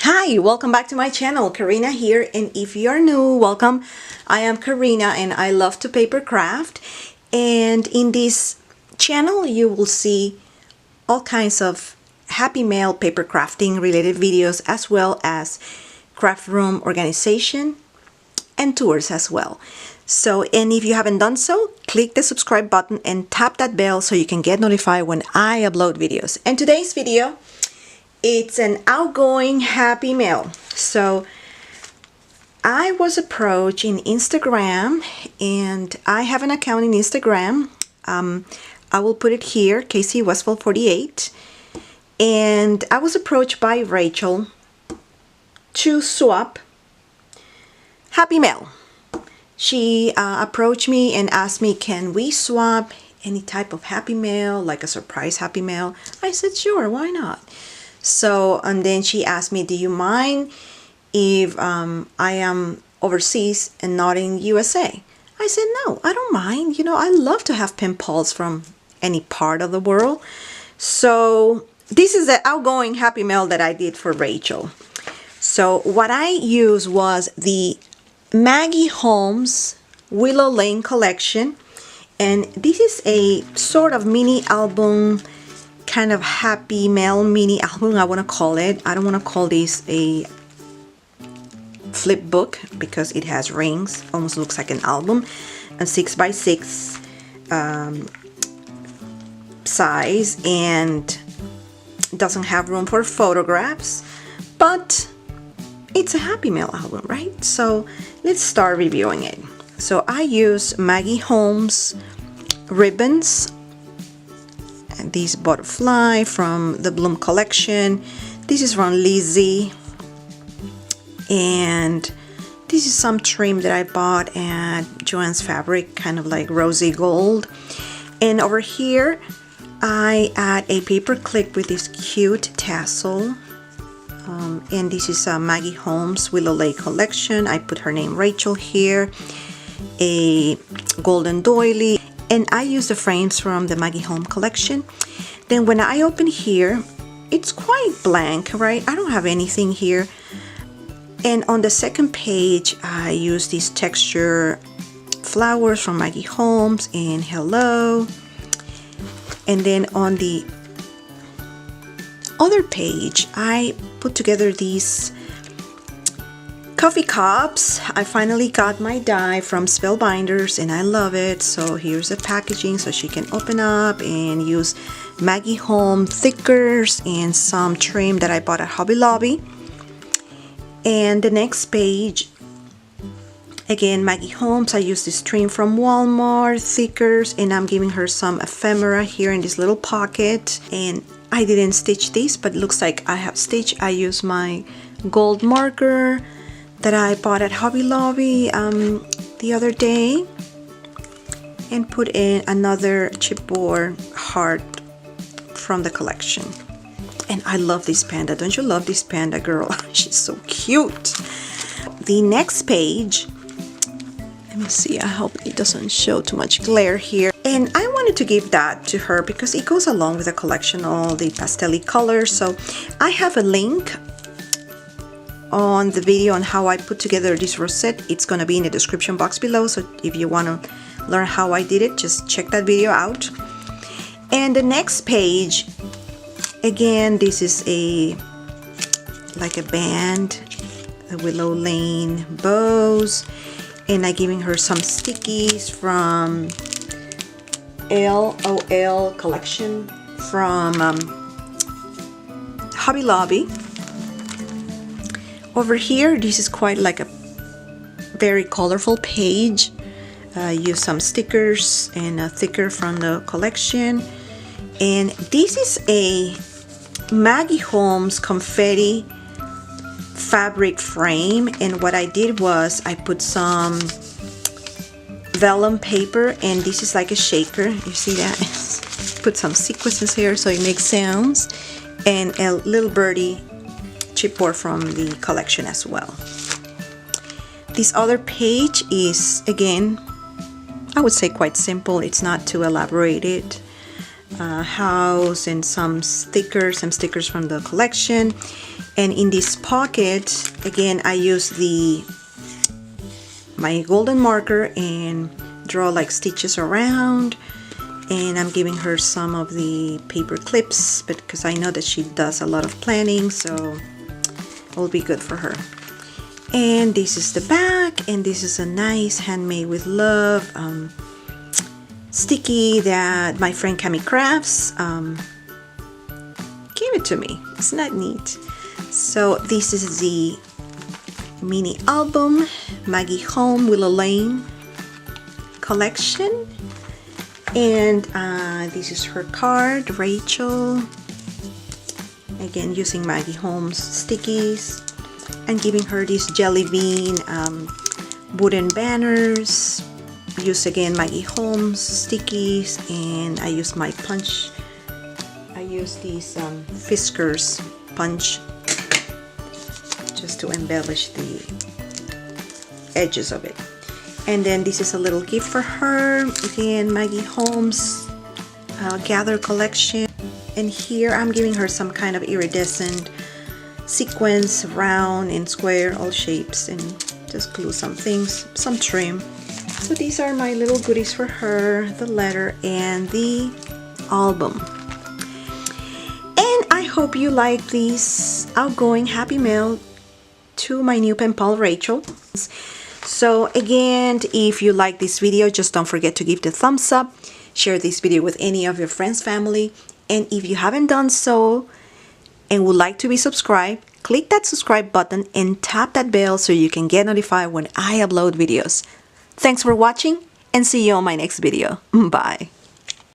Hi, welcome back to my channel. Karina here, and if you're new, welcome. I am Karina and I love to paper craft, and in this channel you will see all kinds of happy mail paper crafting related videos, as well as craft room organization and tours as well. So, and if you haven't done so, click the subscribe button and tap that bell so you can get notified when I upload videos. And today's video, it's an outgoing happy mail. So I was approached in Instagram, and I have an account in Instagram. I will put it here, KC Westfall 48. And I was approached by Rachel to swap happy mail. She approached me and asked me, can we swap any type of happy mail, like a surprise happy mail? I said, sure, why not? So, and then she asked me, do you mind if I am overseas and not in USA? I said, no, I don't mind. You know, I love to have pen pals from any part of the world. So this is the outgoing happy mail that I did for Rachel. So what I used was the Maggie Holmes Willow Lane collection. And this is a sort of mini album, kind of happy mail mini album, I want to call it. I don't want to call this a flip book because it has rings, almost looks like an album, a 6x6 size, and doesn't have room for photographs, but it's a happy mail album, right? So let's start reviewing it. So I use Maggie Holmes ribbons, and this butterfly from the Bloom collection. This is from Lizzie, and this is some trim that I bought at Joann's Fabric, kind of like rosy gold. And over here I add a paper clip with this cute tassel, and this is a Maggie Holmes Willow Lane collection. I put her name Rachel here, a golden doily, and I use the frames from the Maggie Holmes collection. Then when I open here, it's quite blank, right? I don't have anything here. And on the second page, I use these texture flowers from Maggie Holmes and hello. And then on the other page, I put together these coffee cups. I finally got my die from Spellbinders and I love it. So here's the packaging so she can open up and use Maggie Holmes thickers and some trim that I bought at Hobby Lobby. And the next page, again, Maggie Holmes. I use this trim from Walmart, thickers, and I'm giving her some ephemera here in this little pocket. And I didn't stitch this, but it looks like I have stitched. I use my gold marker that I bought at Hobby Lobby the other day, and put in another chipboard heart from the collection. And I love this panda. Don't you love this panda, girl? She's so cute. The next page, let me see, I hope it doesn't show too much glare here. And I wanted to give that to her because it goes along with the collection, all the pastel colors. So I have a link on the video on how I put together this rosette. It's going to be in the description box below, so if you want to learn how I did it, just check that video out. And the next page, again, this is like a band, the Willow Lane bows, and I'm giving her some stickies from LOL collection from Hobby Lobby. Over here, this is quite like a very colorful page. Use some stickers and a thicker from the collection. And this is a Maggie Holmes confetti fabric frame. And what I did was I put some vellum paper, and this is like a shaker. You see that? Put some sequences here so it makes sounds. And a little birdie chipboard from the collection as well. This other page is, again, I would say quite simple. It's not too elaborated. house and some stickers from the collection. And in this pocket, again, I use my golden marker and draw like stitches around. And I'm giving her some of the paper clips because I know that she does a lot of planning, so it will be good for her. And this is the back, and this is a nice handmade with love sticky that my friend Cami Crafts gave it to me. Isn't that neat? So this is the mini album, Maggie Holmes Willow Lane collection. And this is her card, Rachel. Again, using Maggie Holmes stickies. And giving her these jelly bean wooden banners. Use again Maggie Holmes stickies, and I use my punch. I use these Fiskars punch just to embellish the edges of it. And then this is a little gift for her. Again, Maggie Holmes Gather collection. And here I'm giving her some kind of iridescent sequins, round and square, all shapes, and just glue some things, some trim. So these are my little goodies for her, the letter and the album. And I hope you like this outgoing happy mail to my new pen pal Rachel. So again, if you like this video, just don't forget to give the thumbs up, share this video with any of your friends, family, and if you haven't done so and would like to be subscribed, click that subscribe button and tap that bell so you can get notified when I upload videos. Thanks for watching, and see you on my next video. Bye.